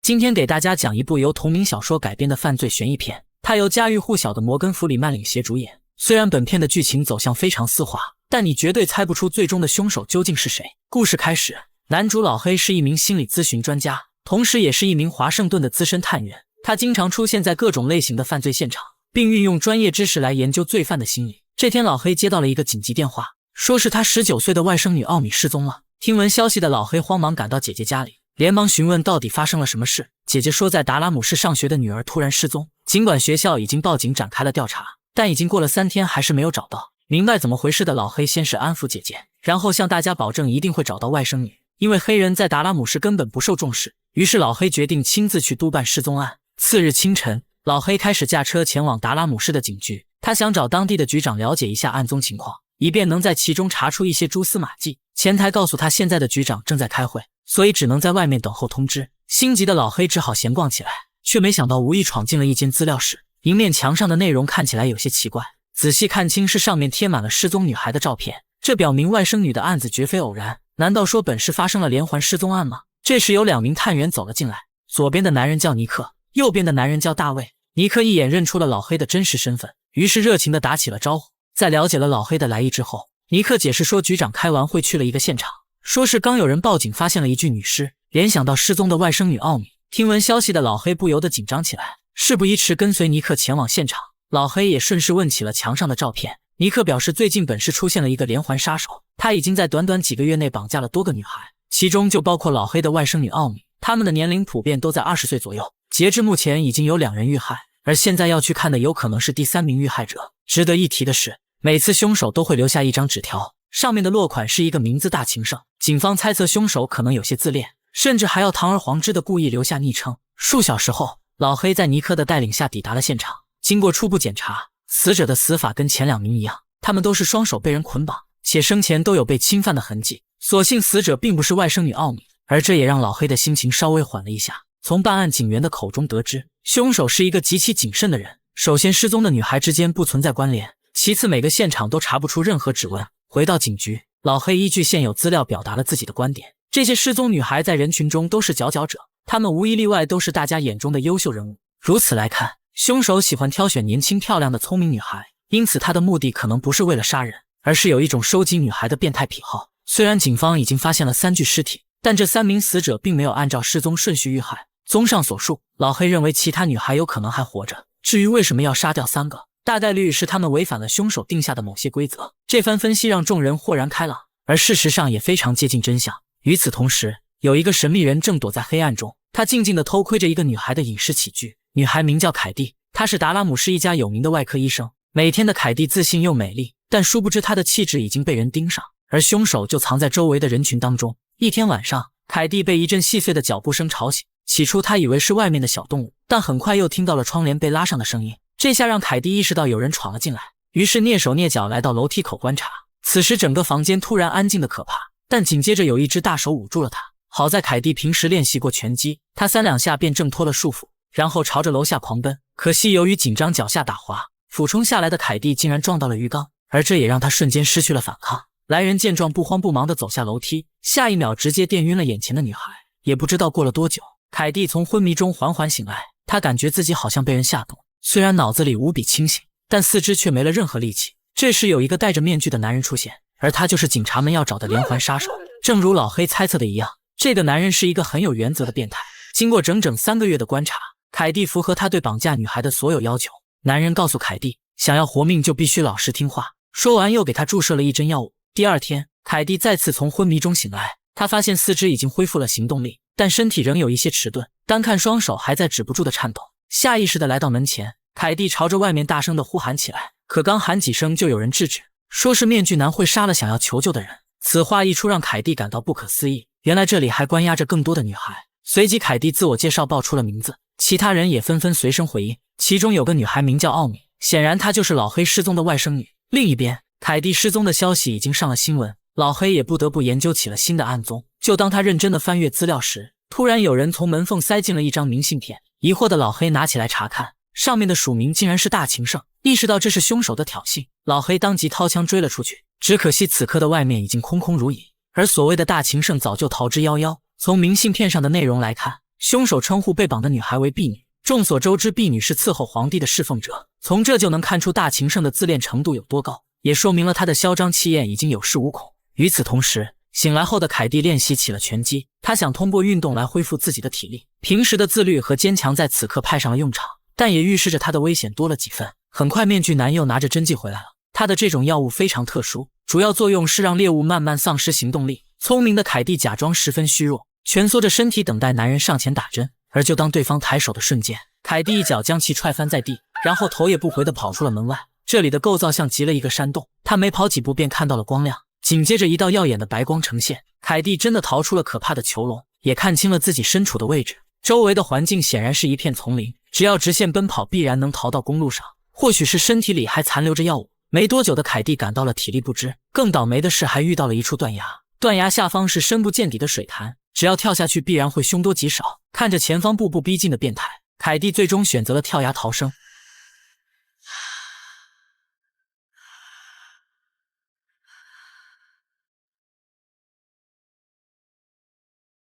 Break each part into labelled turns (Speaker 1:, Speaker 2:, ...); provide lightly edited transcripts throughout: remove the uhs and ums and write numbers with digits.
Speaker 1: 今天给大家讲一部由同名小说改编的犯罪悬疑片，它由家喻户晓的摩根·弗里曼领衔主演。虽然本片的剧情走向非常丝滑，但你绝对猜不出最终的凶手究竟是谁。故事开始，男主老黑是一名心理咨询专家，同时也是一名华盛顿的资深探员。他经常出现在各种类型的犯罪现场，并运用专业知识来研究罪犯的心理。这天，老黑接到了一个紧急电话，说是他19岁的外甥女奥米失踪了。听闻消息的老黑慌忙赶到姐姐家里，连忙询问到底发生了什么事。姐姐说，在达拉姆市上学的女儿突然失踪，尽管学校已经报警展开了调查，但已经过了3天还是没有找到。明白怎么回事的老黑先是安抚姐姐，然后向大家保证一定会找到外甥女。因为黑人在达拉姆市根本不受重视，于是老黑决定亲自去督办失踪案。次日清晨，老黑开始驾车前往达拉姆市的警局，他想找当地的局长了解一下案宗情况，以便能在其中查出一些蛛丝马迹。前台告诉他，现在的局长正在开会，所以只能在外面等候通知。心急的老黑只好闲逛起来，却没想到无意闯进了一间资料室。迎面墙上的内容看起来有些奇怪，仔细看清是上面贴满了失踪女孩的照片，这表明外甥女的案子绝非偶然。难道说本市发生了连环失踪案吗？这时有2名探员走了进来，左边的男人叫尼克，右边的男人叫大卫。尼克一眼认出了老黑的真实身份，于是热情地打起了招呼。在了解了老黑的来意之后，尼克解释说，局长开完会去了一个现场，说是刚有人报警发现了一具女尸，联想到失踪的外甥女奥米。听闻消息的老黑不由得紧张起来，事不宜迟，跟随尼克前往现场。老黑也顺势问起了墙上的照片。尼克表示，最近本市出现了一个连环杀手，他已经在短短几个月内绑架了多个女孩，其中就包括老黑的外甥女奥米，他们的年龄普遍都在20岁左右。截至目前已经有2人遇害，而现在要去看的有可能是第3名遇害者。值得一提的是，每次凶手都会留下一张纸条，上面的落款是一个名字大情圣。警方猜测凶手可能有些自恋，甚至还要堂而皇之的故意留下昵称。数小时后，老黑在尼克的带领下抵达了现场。经过初步检查，死者的死法跟前2名一样，他们都是双手被人捆绑，且生前都有被侵犯的痕迹。所幸死者并不是外甥女奥米，而这也让老黑的心情稍微缓了一下。从办案警员的口中得知，凶手是一个极其谨慎的人。首先，失踪的女孩之间不存在关联，其次，每个现场都查不出任何指纹。回到警局，老黑依据现有资料表达了自己的观点。这些失踪女孩在人群中都是佼佼者，她们无一例外都是大家眼中的优秀人物。如此来看，凶手喜欢挑选年轻漂亮的聪明女孩，因此他的目的可能不是为了杀人，而是有一种收集女孩的变态癖好。虽然警方已经发现了3具尸体，但这3名死者并没有按照失踪顺序遇害。综上所述，老黑认为其他女孩有可能还活着，至于为什么要杀掉3个，大概率是他们违反了凶手定下的某些规则。这番分析让众人豁然开朗，而事实上也非常接近真相。与此同时，有一个神秘人正躲在黑暗中，他静静地偷窥着一个女孩的饮食起居。女孩名叫凯蒂，她是达拉姆市一家有名的外科医生。每天的凯蒂自信又美丽，但殊不知她的气质已经被人盯上，而凶手就藏在周围的人群当中。一天晚上，凯蒂被一阵细碎的脚步声吵醒，起初她以为是外面的小动物，但很快又听到了窗帘被拉上的声音，这下让凯蒂意识到有人闯了进来，于是蹑手蹑脚来到楼梯口观察。此时整个房间突然安静的可怕，但紧接着有一只大手捂住了她。好在凯蒂平时练习过拳击，她3两下便挣脱了束缚，然后朝着楼下狂奔。可惜由于紧张脚下打滑，俯冲下来的凯蒂竟然撞到了浴缸，而这也让她瞬间失去了反抗。来人见状不慌不忙地走下楼梯，下一秒直接电晕了眼前的女孩。也不知道过了多久，凯蒂从昏迷中缓缓醒来，她感觉自己好像被人吓动，虽然脑子里无比清醒，但四肢却没了任何力气。这时有一个戴着面具的男人出现，而他就是警察们要找的连环杀手。正如老黑猜测的一样，这个男人是一个很有原则的变态。经过整整3个月的观察，凯蒂符合他对绑架女孩的所有要求。男人告诉凯蒂，想要活命就必须老实听话，说完又给他注射了一针药物。第2天，凯蒂再次从昏迷中醒来，他发现四肢已经恢复了行动力，但身体仍有一些迟钝，单看双手还在止不住的颤抖。下意识地来到门前，凯蒂朝着外面大声地呼喊起来，可刚喊几声就有人制止，说是面具男会杀了想要求救的人。此话一出，让凯蒂感到不可思议，原来这里还关押着更多的女孩。随即凯蒂自我介绍报出了名字，其他人也纷纷随声回应，其中有个女孩名叫奥米，显然她就是老黑失踪的外甥女。另一边，凯蒂失踪的消息已经上了新闻，老黑也不得不研究起了新的案宗。就当他认真的翻阅资料时，突然有人从门缝塞进了一张明信片，疑惑的老黑拿起来查看，上面的署名竟然是大情圣。意识到这是凶手的挑衅，老黑当即掏枪追了出去，只可惜此刻的外面已经空空如也，而所谓的大情圣早就逃之夭夭。从明信片上的内容来看，凶手称呼被绑的女孩为婢女。众所周知，婢女是伺候皇帝的侍奉者，从这就能看出大秦胜的自恋程度有多高，也说明了他的嚣张气焰已经有恃无恐。与此同时，醒来后的凯蒂练习起了拳击，他想通过运动来恢复自己的体力。平时的自律和坚强在此刻派上了用场，但也预示着他的危险多了几分。很快，面具男又拿着针剂回来了。他的这种药物非常特殊，主要作用是让猎物慢慢丧失行动力。聪明的凯蒂假装十分虚弱，蜷缩着身体等待男人上前打针。而就当对方抬手的瞬间，凯蒂一脚将其踹翻在地，然后头也不回地跑出了门外。这里的构造像极了一个山洞，他没跑几步便看到了光亮，紧接着一道耀眼的白光呈现，凯蒂真的逃出了可怕的囚笼，也看清了自己身处的位置。周围的环境显然是一片丛林，只要直线奔跑必然能逃到公路上。或许是身体里还残留着药物，没多久的凯蒂感到了体力不支。更倒霉的是还遇到了一处断崖，断崖下方是深不见底的水潭，只要跳下去必然会凶多吉少。看着前方步步逼近的变态，凯蒂最终选择了跳崖逃生。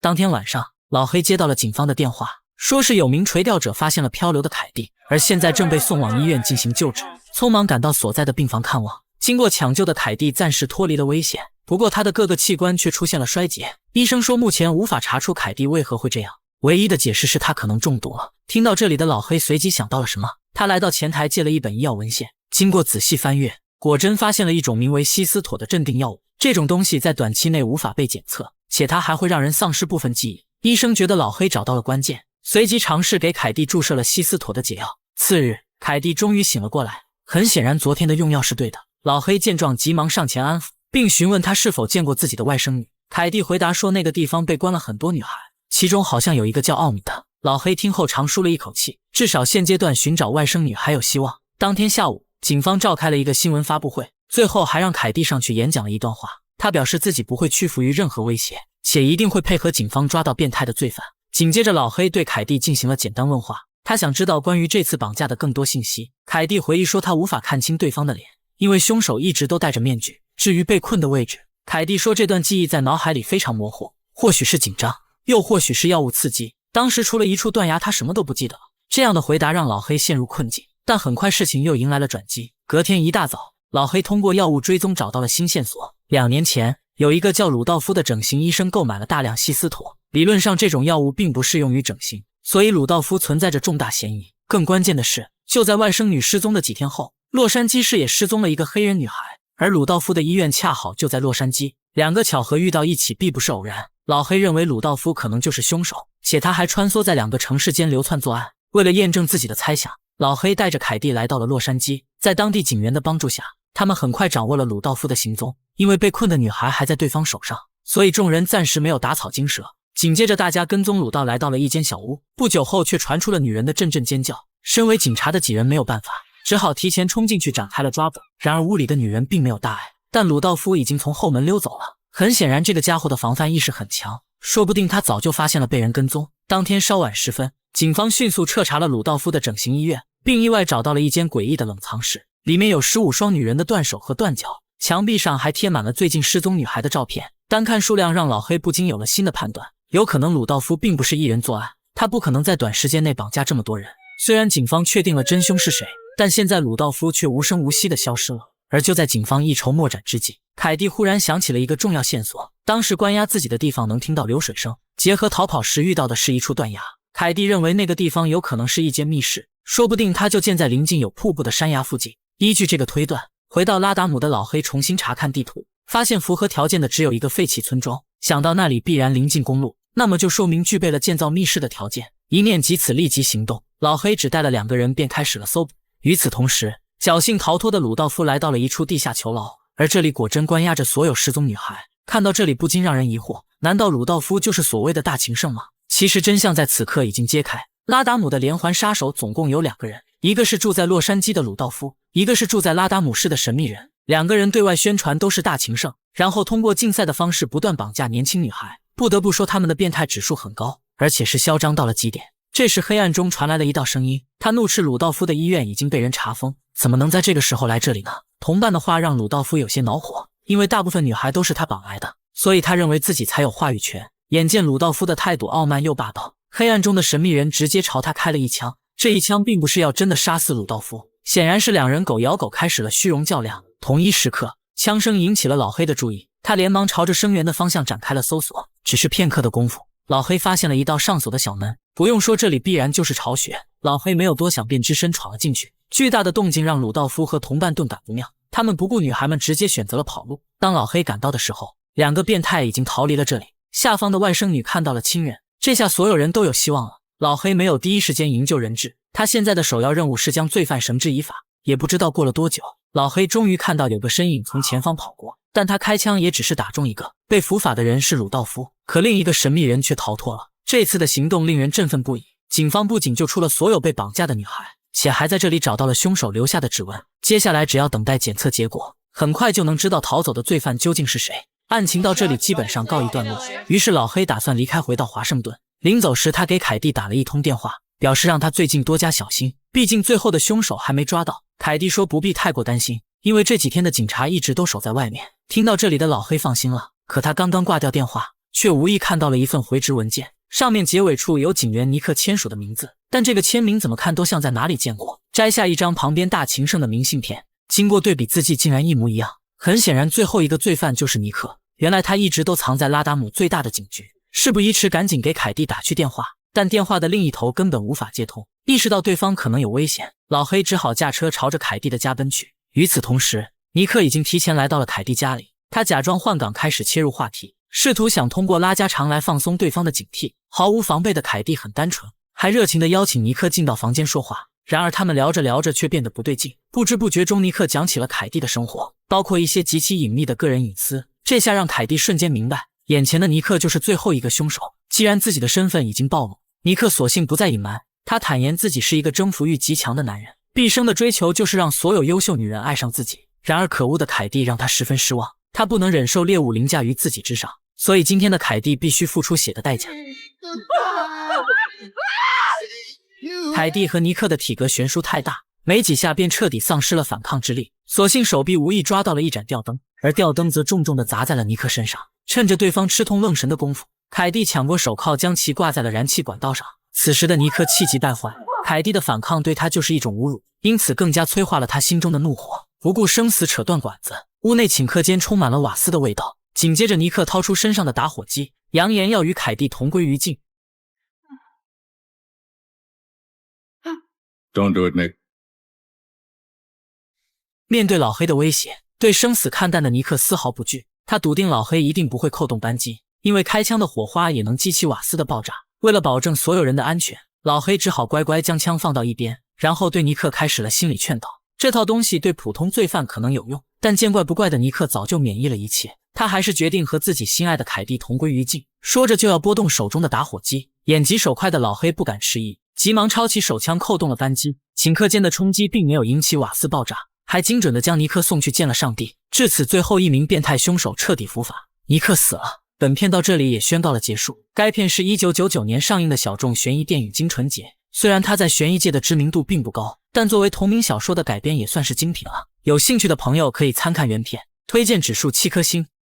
Speaker 1: 当天晚上，老黑接到了警方的电话，说是有名垂钓者发现了漂流的凯蒂，而现在正被送往医院进行救治。匆忙赶到所在的病房看望，经过抢救的凯蒂暂时脱离了危险，不过他的各个器官却出现了衰竭。医生说目前无法查出凯蒂为何会这样，唯一的解释是他可能中毒了。听到这里的老黑随即想到了什么，他来到前台借了一本医药文献，经过仔细翻阅，果真发现了一种名为西斯妥的镇定药物。这种东西在短期内无法被检测，且它还会让人丧失部分记忆。医生觉得老黑找到了关键，随即尝试给凯蒂注射了西斯妥的解药。次日，凯蒂终于醒了过来，很显然昨天的用药是对的。老黑见状急忙上前安抚，并询问他是否见过自己的外甥女。凯蒂回答说那个地方被关了很多女孩，其中好像有一个叫奥米的。老黑听后长舒了一口气，至少现阶段寻找外甥女还有希望。当天下午，警方召开了一个新闻发布会，最后还让凯蒂上去演讲了一段话。他表示自己不会屈服于任何威胁，且一定会配合警方抓到变态的罪犯。紧接着，老黑对凯蒂进行了简单问话，他想知道关于这次绑架的更多信息。凯蒂回忆说他无法看清对方的脸，因为凶手一直都戴着面具。至于被困的位置，凯蒂说这段记忆在脑海里非常模糊，或许是紧张，又或许是药物刺激。当时除了一处断崖，他什么都不记得了。这样的回答让老黑陷入困境，但很快事情又迎来了转机。隔天一大早，老黑通过药物追踪找到了新线索。2年前，有一个叫鲁道夫的整形医生购买了大量西斯妥，理论上这种药物并不适用于整形，所以鲁道夫存在着重大嫌疑。更关键的是，就在外甥女失踪的几天后，洛杉矶市也失踪了一个黑人女孩，而鲁道夫的医院恰好就在洛杉矶，两个巧合遇到一起必不是偶然。老黑认为鲁道夫可能就是凶手，且他还穿梭在2个城市间流窜作案。为了验证自己的猜想，老黑带着凯蒂来到了洛杉矶，在当地警员的帮助下，他们很快掌握了鲁道夫的行踪。因为被困的女孩还在对方手上，所以众人暂时没有打草惊蛇。紧接着，大家跟踪鲁道来到了一间小屋，不久后却传出了女人的阵阵尖叫。身为警察的几人没有办法，只好提前冲进去展开了抓捕。然而屋里的女人并没有大碍，但鲁道夫已经从后门溜走了。很显然，这个家伙的防范意识很强，说不定他早就发现了被人跟踪。当天稍晚时分，警方迅速彻查了鲁道夫的整形医院，并意外找到了一间诡异的冷藏室，里面有15双女人的断手和断脚，墙壁上还贴满了最近失踪女孩的照片。单看数量，让老黑不禁有了新的判断，有可能鲁道夫并不是一人作案，他不可能在短时间内绑架这么多人。虽然警方确定了真凶是谁，但现在鲁道夫却无声无息地消失了。而就在警方一筹莫展之际，凯蒂忽然想起了一个重要线索。当时关押自己的地方能听到流水声，结合逃跑时遇到的是一处断崖，凯蒂认为那个地方有可能是一间密室，说不定它就建在临近有瀑布的山崖附近。依据这个推断，回到拉达姆的老黑重新查看地图，发现符合条件的只有一个废弃村庄，想到那里必然临近公路，那么就说明具备了建造密室的条件。一念及此，立即行动。老黑只带了2个人便开始了搜捕。与此同时，侥幸逃脱的鲁道夫来到了一处地下囚牢，而这里果真关押着所有失踪女孩。看到这里不禁让人疑惑，难道鲁道夫就是所谓的大情圣吗？其实真相在此刻已经揭开，拉达姆的连环杀手总共有2个人，一个是住在洛杉矶的鲁道夫，一个是住在拉达姆市的神秘人。2个人对外宣传都是大情圣，然后通过竞赛的方式不断绑架年轻女孩。不得不说他们的变态指数很高，而且是嚣张到了极点。这时黑暗中传来了一道声音，他怒斥鲁道夫的医院已经被人查封，怎么能在这个时候来这里呢？同伴的话让鲁道夫有些恼火，因为大部分女孩都是他绑来的，所以他认为自己才有话语权。眼见鲁道夫的态度傲慢又霸道，黑暗中的神秘人直接朝他开了一枪。这一枪并不是要真的杀死鲁道夫，显然是两人狗咬狗开始了虚荣较量。同一时刻，枪声引起了老黑的注意，他连忙朝着声源的方向展开了搜索。只是片刻的功夫，老黑发现了一道上锁的小门。不用说，这里必然就是巢穴。老黑没有多想，便只身闯了进去。巨大的动静让鲁道夫和同伴顿感不妙，他们不顾女孩们，直接选择了跑路。当老黑赶到的时候，两个变态已经逃离了这里。下方的外甥女看到了亲人，这下所有人都有希望了。老黑没有第一时间营救人质，他现在的首要任务是将罪犯绳之以法。也不知道过了多久，老黑终于看到有个身影从前方跑过，但他开枪也只是打中一个。被伏法的人是鲁道夫，可另一个神秘人却逃脱了。这次的行动令人振奋不已，警方不仅救出了所有被绑架的女孩，且还在这里找到了凶手留下的指纹。接下来只要等待检测结果，很快就能知道逃走的罪犯究竟是谁。案情到这里基本上告一段落，于是老黑打算离开，回到华盛顿。临走时，他给凯蒂打了一通电话，表示让他最近多加小心，毕竟最后的凶手还没抓到。凯蒂说不必太过担心，因为这几天的警察一直都守在外面。听到这里的老黑放心了，可他刚刚挂掉电话，却无意看到了一份回执文件，上面结尾处有警员尼克签署的名字，但这个签名怎么看都像在哪里见过。摘下一张旁边大情圣的明信片，经过对比，字迹竟然一模一样。很显然，最后一个罪犯就是尼克。原来他一直都藏在拉达姆最大的警局。事不宜迟，赶紧给凯蒂打去电话，但电话的另一头根本无法接通。意识到对方可能有危险，老黑只好驾车朝着凯蒂的家奔去。与此同时，尼克已经提前来到了凯蒂家里，他假装换岗，开始切入话题，试图想通过拉家常来放松对方的警惕。毫无防备的凯蒂很单纯，还热情地邀请尼克进到房间说话。然而他们聊着聊着却变得不对劲，不知不觉中尼克讲起了凯蒂的生活，包括一些极其隐秘的个人隐私。这下让凯蒂瞬间明白，眼前的尼克就是最后一个凶手。既然自己的身份已经暴露，尼克索性不再隐瞒，他坦言自己是一个征服欲极强的男人，毕生的追求就是让所有优秀女人爱上自己。然而可恶的凯蒂让他十分失望，他不能忍受猎物凌驾于自己之上，所以今天的凯蒂必须付出血的代价。凯蒂和尼克的体格悬殊太大，没几下便彻底丧失了反抗之力，所幸手臂无意抓到了一盏吊灯，而吊灯则重重地砸在了尼克身上。趁着对方吃痛愣神的功夫，凯蒂抢过手铐，将其挂在了燃气管道上。此时的尼克气急败坏，凯蒂的反抗对他就是一种侮辱，因此更加催化了他心中的怒火，不顾生死扯断管子。屋内顷刻间充满了瓦斯的味道，紧接着尼克掏出身上的打火机，扬言要与凯蒂同归于尽。
Speaker 2: Don't do it, Nick.
Speaker 1: 面对老黑的威胁，对生死看淡的尼克丝毫不惧，他笃定老黑一定不会扣动扳机，因为开枪的火花也能激起瓦斯的爆炸。为了保证所有人的安全，老黑只好乖乖将枪放到一边，然后对尼克开始了心理劝导。这套东西对普通罪犯可能有用，但见怪不怪的尼克早就免疫了一切，他还是决定和自己心爱的凯蒂同归于尽。说着就要拨动手中的打火机，眼疾手快的老黑不敢迟疑，急忙抄起手枪扣动了扳机。顷刻间的冲击并没有引起瓦斯爆炸，还精准地将尼克送去见了上帝。至此，最后一名变态凶手彻底伏法，尼克死了。本片到这里也宣告了结束。该片是1999年上映的小众悬疑电影《惊纯洁》，虽然它在悬疑界的知名度并不高，但作为同名小说的改编也算是精品了。有兴趣的朋友可以参看原片，推荐指数7颗星。